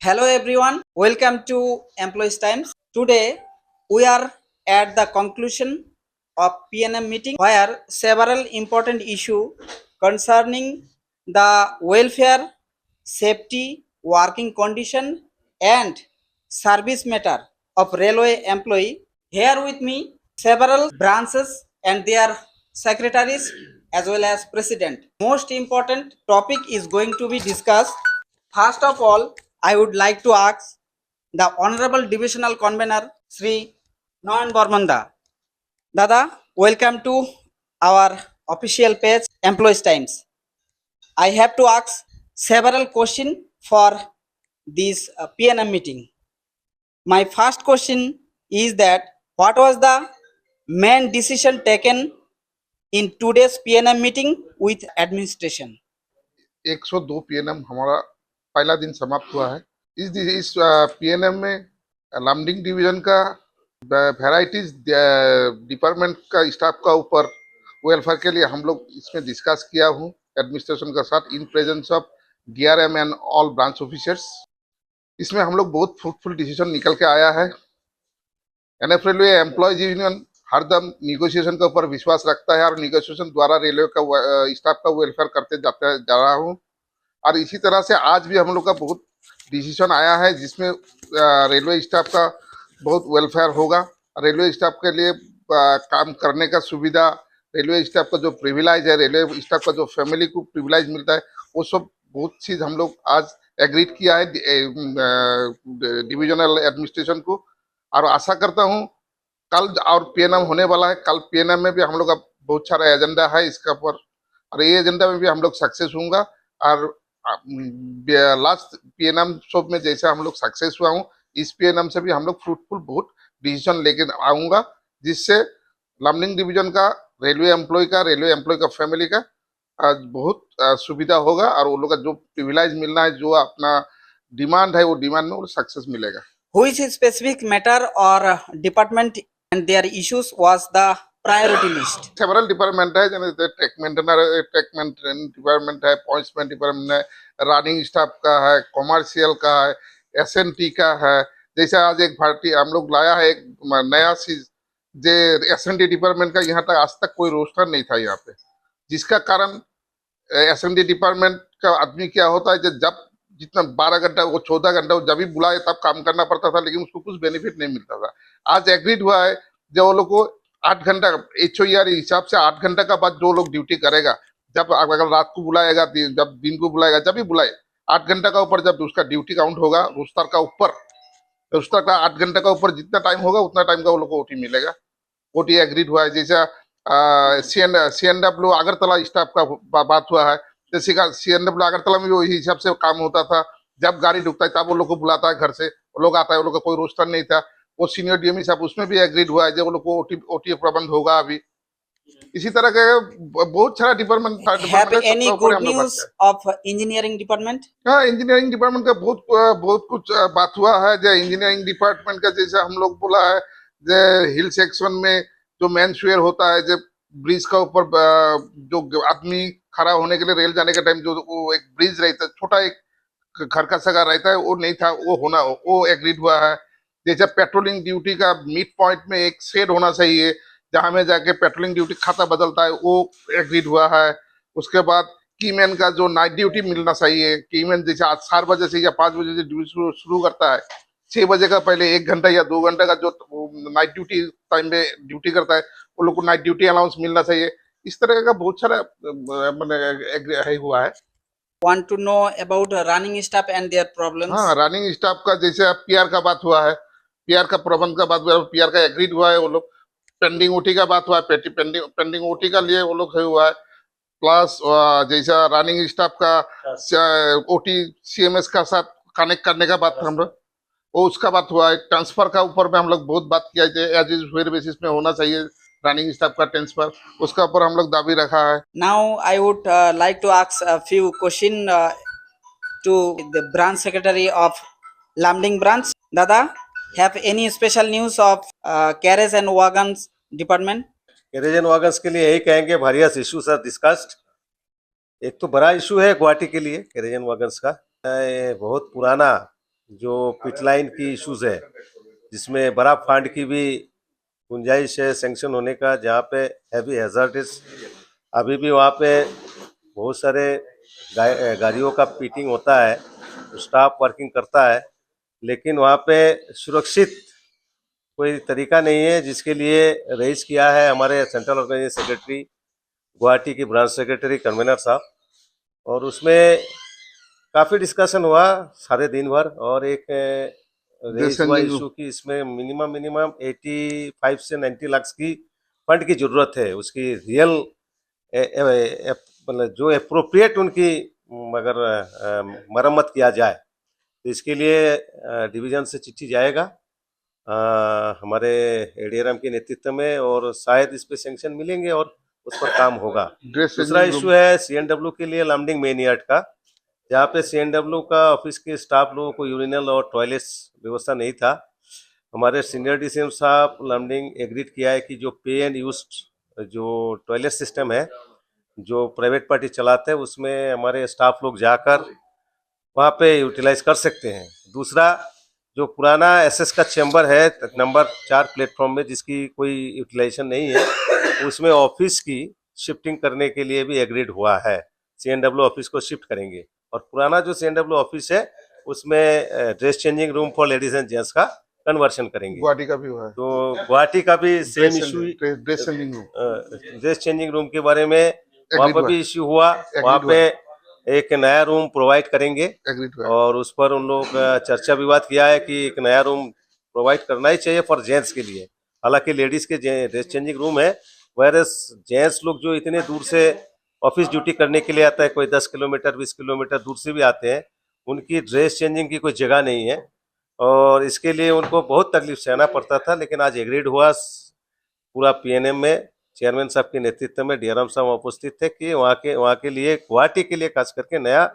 Hello everyone, welcome to Employees Times. Today we are at the conclusion of PNM meeting where several important issues concerning the welfare, safety, working condition and service matter of railway employee. Here with me several branches and their secretaries as well as president. Most important topic is going to be discussed. First of all, I would like to ask the Honorable Divisional Convener Sri Noyan Bormanda. Dada, welcome to our official page Employees Times. I have to ask several questions for this PNM meeting. My first question is that what was the main decision taken in today's PNM meeting with administration? 102 PNM हमारा पहला दिन समाप्त हुआ है। इस PNM में Lumding division का varieties department का स्टाफ का ऊपर वेलफेयर के लिए हम लोग इसमें डिस्कस किया हूँ एडमिनिस्ट्रेशन के साथ in presence of DRM and all branch officers. इसमें हम लोग बहुत फ्रूटफुल डिसीजन निकल के आया है। एनएफ रेलवे एम्प्लॉयज यूनियन हरदम निगोशिएशन के ऊपर विश्वास रखता है और निगोशिएशन द्वारा रेलवे का स्टाफ का वेलफेयर करते जा रहा हूँ। और इसी तरह से आज भी हम लोग का बहुत डिसीजन आया है जिसमें रेलवे स्टाफ का बहुत वेलफेयर होगा। रेलवे स्टाफ के लिए काम करने का सुविधा, रेलवे स्टाफ का जो प्रिविलेज है, रेलवे स्टाफ का जो फैमिली को प्रिविलेज मिलता है, वो सब बहुत चीज हम लोग आज एग्रीड किया है डिविजनल एडमिनिस्ट्रेशन को। और आशा करता हूँ कल और पीएनएम होने वाला है, कल पीएनएम में भी हम लोग का बहुत सारा एजेंडा है इसका ऊपर और ये एजेंडा में भी हम लोग सक्सेस होंगे। और लास्ट पीएनएम शो में जैसे हम लोग सक्सेस हुआ हूँ, इस पीएनएम से भी हम लोग फ्रूटफुल बहुत डिसीजन लेके आऊंगा जिससे लामडिंग डिवीजन का रेलवे एम्प्लॉय का फैमिली का बहुत सुविधा होगा और वो लोग का जो प्रिविलेज मिलना है, जो अपना डिमांड है, वो डिमांड में वो सक्सेस मिलेगा। Which specific matter or department and their issues was the priority list? Several department है जैसे ट्रैक मेंटेनेंस डिपार्टमेंट है, पॉइंट्समेंट डिपार्टमेंट है, रनिंग स्टाफ का है, कॉमर्शियल का है, एसएनटी का है। जैसे आज एक भारतीय हम लोग लाया है एक नया चीज जे एसएनटी डिपार्टमेंट का यहाँ तक आज तक कोई रोस्टर नहीं था यहाँ पे, जिसका कारण एसएनटी डिपार्टमेंट का आदमी क्या होता है जब जितना 12 घंटा वो 14 घंटा वो जब भी बुलाए तब काम करना पड़ता था, लेकिन उसको कुछ बेनिफिट नहीं मिलता था। आज एग्रीड हुआ है जब वो लोग को 8 घंटा HOER हिसाब से 8 घंटा का बाद जो लोग ड्यूटी करेगा, जब अगर रात को बुलाएगा, जब दिन को बुलाएगा, जब भी बुलाए 8 घंटा का ऊपर जब उसका ड्यूटी काउंट होगा रोस्टर का ऊपर, रोस्टर का 8 घंटा का ऊपर जितना टाइम होगा उतना टाइम का वो लोग को ओटी मिलेगा। ओटी एग्रीड हुआ है। जैसा CNW अगरतला स्टाफ का बात हुआ है, जैसे CNW अगरतला में भी हिसाब से काम होता था, जब गाड़ी ढुकता है तब वो लोग को बुलाता है, घर से वो लोग आता है, वो लोग का कोई रोस्टर नहीं था। वो सीनियर डीएमई साहब उसमें भी एग्रीड हुआ है जो वो लोग को ओटी प्रबंध होगा अभी। इसी तरह के बहुत सारा department Have any good news of engineering department? हाँ, इंजीनियरिंग डिपार्टमेंट का बहुत कुछ बात हुआ है। जो इंजीनियरिंग डिपार्टमेंट का जैसे हम लोग बोला है, जो हिल सेक्शन में जो मैनश्वेयर होता है, जो ब्रिज का ऊपर जो आदमी खड़ा होने के लिए रेल जाने के टाइम जो वो एक ब्रिज रहता है, छोटा एक घर का सगा रहता है, वो नहीं था, वो एग्रीड हुआ है। जैसे पेट्रोलिंग ड्यूटी का मिड पॉइंट में एक शेड होना चाहिए जहां में जाके पेट्रोलिंग ड्यूटी खाता बदलता है, वो एग्रीड हुआ है। उसके बाद कीमैन का जो नाइट ड्यूटी मिलना चाहिए, कीमैन जैसे आज 4 बजे से या 5 बजे से ड्यूटी शुरू करता है, 6 बजे का पहले 1 घंटा या 2 घंटा का जो नाइट ड्यूटी टाइम में ड्यूटी करता है, वो लोग को नाइट ड्यूटी अलाउंस मिलना चाहिए। इस तरह का बहुत सारा मैंने हुआ है। Want to know about running staff and their problems? हाँ, रनिंग स्टाफ का जैसे पीआर का बात हुआ है, पीआर का प्रबंध का बात हुआ है, पीआर का एग्रीड हुआ है। वो लोग पेंडिंग ओटी का बात हुआ है, पेंडिंग ओटी का लिए वो लोग हुआ है। प्लस जैसा रनिंग स्टाफ का ओटी CMS का साथ कनेक्ट करने का बात हम लोग वो उसका बात हुआ है। ट्रांसफर का ऊपर में हम लोग बहुत बात किया है, एज इज फेयर बेसिस में होना चाहिए रनिंग स्टाफ का ट्रांसफर, उसका ऊपर हम लोग दाबी रखा है। Now I would like to ask a few questions to the branch secretary of Lamding branch. Dada, have any special news of carriage and wagons department? Carriage and wagons के लिए यही कहेंगे, वेरियस इश्यूज आर डिस्कस्ड। एक तो बड़ा issue है गुवाहाटी के लिए कैरेज एंड वागन्स का। ये बहुत पुराना जो पिट लाइन की इश्यूज है, जिसमें बड़ा फंड की भी गुंजाइश है सैंक्शन होने का, जहाँ पे हैवी हैजार्डिस अभी भी वहाँ पे बहुत सारे गाड़ियों का पिटिंग होता है, स्टाफ वर्किंग करता है, लेकिन वहाँ पे सुरक्षित कोई तरीका नहीं है, जिसके लिए रेज किया है हमारे सेंट्रल ऑर्गेनाइजेशन सेक्रेटरी, गुवाहाटी की ब्रांच सेक्रेटरी कन्वीनर साहब, और उसमें काफ़ी डिस्कशन हुआ सारे दिन भर, और एक रेज हुआ इशू की इसमें मिनिमम 85 से 90 लाख की फंड की जरूरत है, उसकी रियल मतलब जो अप्रोप्रिएट उनकी अगर मरम्मत किया जाए, तो इसके लिए डिवीजन से चिट्ठी जाएगा हमारे एडीआरएम के नेतृत्व में, और शायद इस पे सैंक्शन मिलेंगे और उस पर काम होगा। दूसरा इशू है सीएनडब्ल्यू के लिए लमडिंग मेन यार्ड का, जहाँ पे सीएनडब्ल्यू का ऑफिस के स्टाफ लोगों को यूरिनल और टॉयलेट्स व्यवस्था नहीं था। हमारे सीनियर डीसीएम साहब लमडिंग एग्रीड किया है कि जो पे एंड यूज जो टॉयलेट सिस्टम है जो प्राइवेट पार्टी चलाते हैं, उसमें हमारे स्टाफ लोग जाकर वहाँ पे यूटिलाइज कर सकते हैं। दूसरा, जो पुराना एसएस का चैम्बर है नंबर 4 प्लेटफॉर्म में, जिसकी कोई यूटिलाइजेशन नहीं है, उसमें ऑफिस की शिफ्टिंग करने के लिए भी एग्रीड हुआ है। सीएनडब्ल्यू ऑफिस को शिफ्ट करेंगे, और पुराना जो सीएनडब्ल्यू ऑफिस है उसमें dress changing room for ladies and gents का कन्वर्शन करेंगे। गुवाहाटी का भी हुआ है, तो गुवाहाटी का भी same issue, dress changing room के बारे में वहाँ पर भी इश्यू हुआ। वहाँ पे एक नया रूम प्रोवाइड करेंगे, और उस पर उन लोग चर्चा विवाद किया है कि एक नया रूम प्रोवाइड करना ही चाहिए फॉर जेंट्स के लिए। हालांकि लेडीज के ड्रेस चेंजिंग रूम है, वैरस जेंट्स लोग जो इतने दूर से ऑफिस ड्यूटी करने के लिए आता है, कोई 10 किलोमीटर 20 किलोमीटर दूर से भी आते हैं, उनकी ड्रेस चेंजिंग की कोई जगह नहीं है, और इसके लिए उनको बहुत तकलीफ सहना पड़ता था। लेकिन आज एग्रीड हुआ पूरा पीएनएम में, चेयरमैन साहब के नेतृत्व में डीआरएम साहब उपस्थित थे कि वहाँ के लिए गुवाहाटी के लिए खास करके नया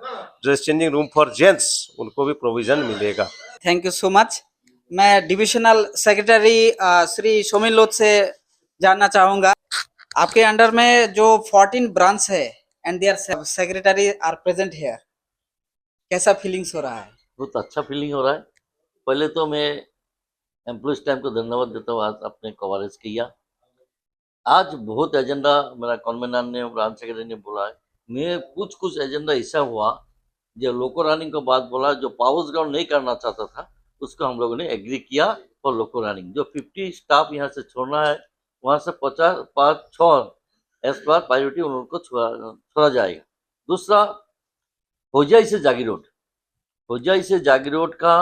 dress changing room for gents उनको भी प्रोविजन मिलेगा। Thank you so much. मैं डिविजनल सेक्रेटरी श्री सोमिन लोध से जानना चाहूंगा, आपके अंडर में जो 14 ब्रांच है and their secretary are present here, कैसा फीलिंग्स हो रहा है? बहुत अच्छा फीलिंग हो रहा है। पहले तो मैं एम्प्लॉइज टाइम को धन्यवाद देता हूँ, आज आपने कवरेज किया। आज बहुत एजेंडा मेरा कन्वीनर ने, ब्रांच सेक्रेटरी ने बोला है, मैं कुछ एजेंडा ऐसा हुआ जो लोको रनिंग को बात बोला, जो पावर्स ग्राउंड नहीं करना चाहता था उसको हम लोगों ने एग्री किया फॉर लोको रनिंग। जो 50 स्टाफ यहाँ से छोड़ना है, वहाँ से 5-6 एज पर प्रायोरिटी उन लोगों को छोड़ा जाएगा। दूसरा, होजाई से जागी रोड, होजाई से जागी रोड का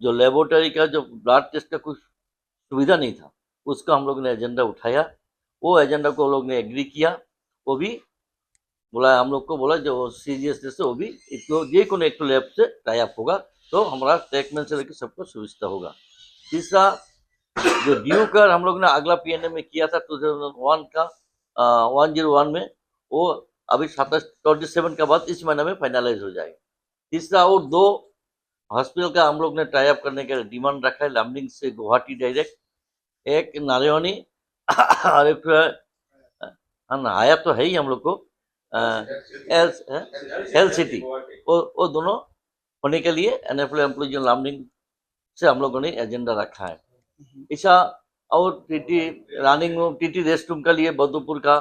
जो लेबोरेटरी का जो ब्लड टेस्ट का कुछ सुविधा नहीं था, उसका हम लोग ने एजेंडा उठाया। वो एजेंडा को लोग ने एग्री किया, वो भी बोला, हम लोग को बोला जो सीजीएसटी से वो भी ये को एक लैब से टाई अप होगा, तो हमारा ट्रैकमैन से लेकर सबको सुविधा होगा। तीसरा, जो ड्यू कर हम लोग ने अगला पीएनएम में किया था 2001 का 101 में, वो अभी 27 का बाद इस महीने में फाइनलाइज हो जाएगा। तीसरा, और 2 हॉस्पिटल का हम लोग ने टाई अप करने का डिमांड रखा है, लमडिंग से गुवाहाटी डायरेक्ट, एक नारायणी और एक आया तो है ही हम लोग को हेल्थ सिटी, वो दोनों होने के लिए एनएफएल एम्प्लॉय जो लमडिंग से हम लोगों ने एजेंडा रखा है। ऐसा, और TT running room, TT rest room के लिए बदुपुर का,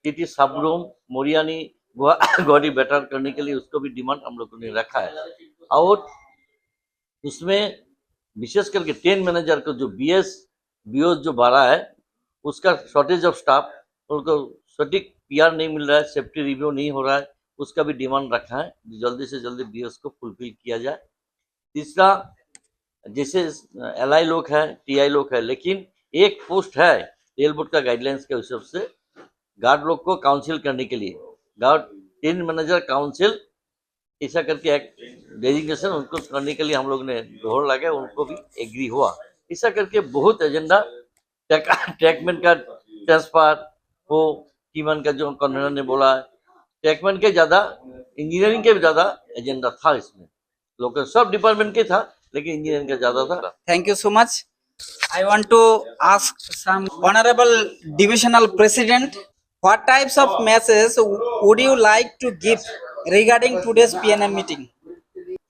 टीटी सब रूम मोरियानी गुवाहाटी बेटर करने के लिए उसको भी डिमांड हम लोगों ने रखा है। और उसमें विशेष करके 10 मैनेजर को जो बीओ जो बढ़ा है, उसका शॉर्टेज ऑफ स्टाफ, उनको सटीक पीआर नहीं मिल रहा है, सेफ्टी रिव्यू नहीं हो रहा है, उसका भी डिमांड रखा है, जल्दी से जल्दी बीएस को फुलफिल किया जाए। तीसरा, जैसे एलआई लोग है, टीआई लोग है, लेकिन एक पोस्ट है रेल बोर्ड का गाइडलाइंस के हिसाब से गार्ड लोग को काउंसिल करने के लिए, गार्ड 10 मैनेजर काउंसिल ऐसा करके एक डेजिग्नेशन उनको करने के लिए हम लोग ने दोहर लगाया, उनको भी एग्री हुआ। ऐसा करके बहुत एजेंडा, ट्रैकमैन का ट्रांसफर हो, टीमन का जो कन्वीनर ने बोला, ट्रैकमैन के ज्यादा, इंजीनियरिंग के भी ज्यादा एजेंडा था इसमें, लोकल सब डिपार्टमेंट के था, लेकिन इंजीनियरिंग का ज्यादा था। Thank you so much. I want to ask some honorable divisional president, what types of messages would you like to give regarding today's PNM meeting?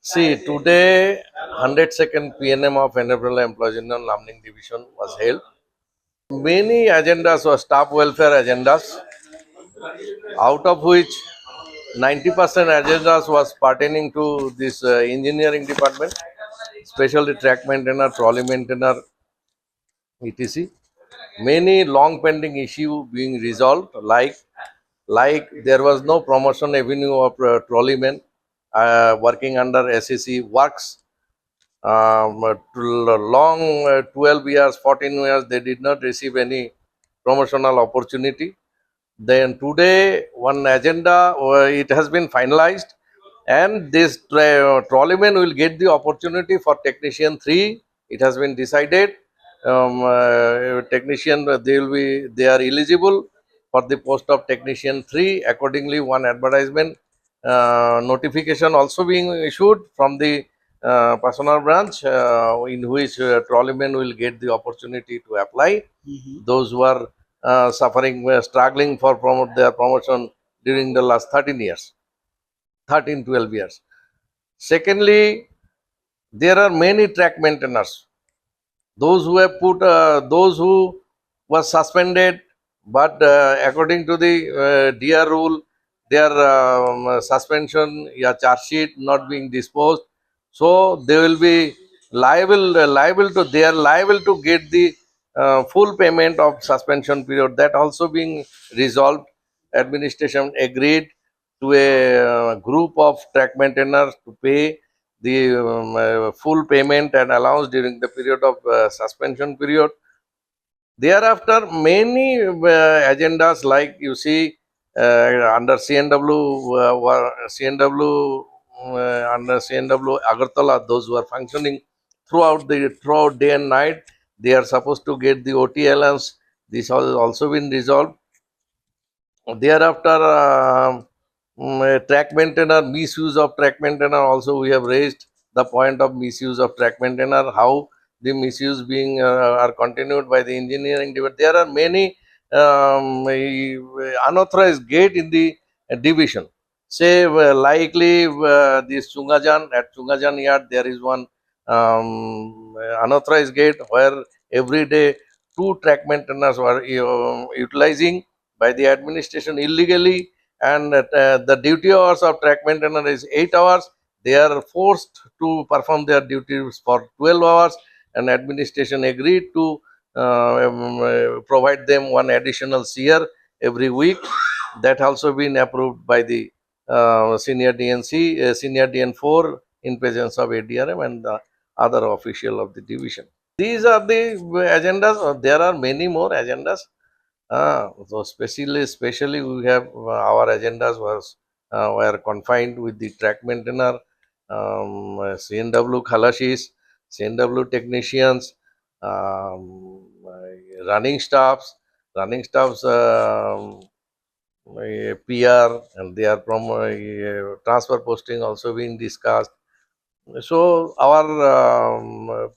See, today 102nd PNM of Honorable Employees Union Lamning Division was held. Many agendas were staff welfare agendas, out of which 90% agendas was pertaining to this engineering department, especially track maintainer, trolley maintainer, etc. Many long pending issue being resolved, like there was no promotion avenue of trolleymen working under SEC works. Long 12 years, 14 years, they did not receive any promotional opportunity. Then today, one agenda, it has been finalized, and this trolleyman will get the opportunity for technician 3. It has been decided. Technician, they are eligible for the post of technician 3. Accordingly, one advertisement notification also being issued from the personal branch, in which trolleymen will get the opportunity to apply. Those who are struggling for their promotion during the last 12 years. Secondly, there are many track maintainers. Those who have those who were suspended, but according to the DR rule, their suspension, charge sheet not being disposed, so they will be liable to get the full payment of suspension period. That also being resolved. Administration agreed to a group of track maintainers to pay the full payment and allowance during the period of suspension period. Thereafter, many agendas, like you see under CNW under CNW Agartala, those who are functioning throughout day and night, they are supposed to get the OT allowance. This has also been resolved. Thereafter, track maintainer, misuse of track maintainer, also we have raised the point of misuse of track maintainer, how the misuse being are continued by the engineering division. There are many unauthorized gate in the division. Say likely this at Chungajan yard, there is one unauthorized gate where every day 2 track maintainers were utilizing by the administration illegally, and the duty hours of track maintainer is 8 hours. They are forced to perform their duties for 12 hours, and administration agreed to provide them one additional CR every week. That also been approved by the senior DNC, senior DN4 in presence of ADRM and the other official of the division. These are the agendas. There are many more agendas. So especially we have our agendas were confined with the track maintainer, CNW Khalashis, CNW technicians, running staffs, PR, and they are from transfer posting also being discussed. So our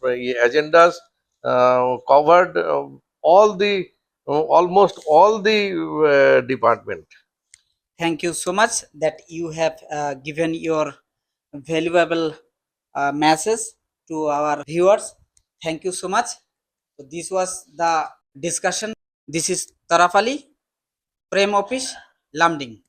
agendas covered almost all the department. Thank you so much that you have given your valuable message to our viewers. Thank you so much. So this was the discussion. This is Taraf Ali, Prem Office, Lamding.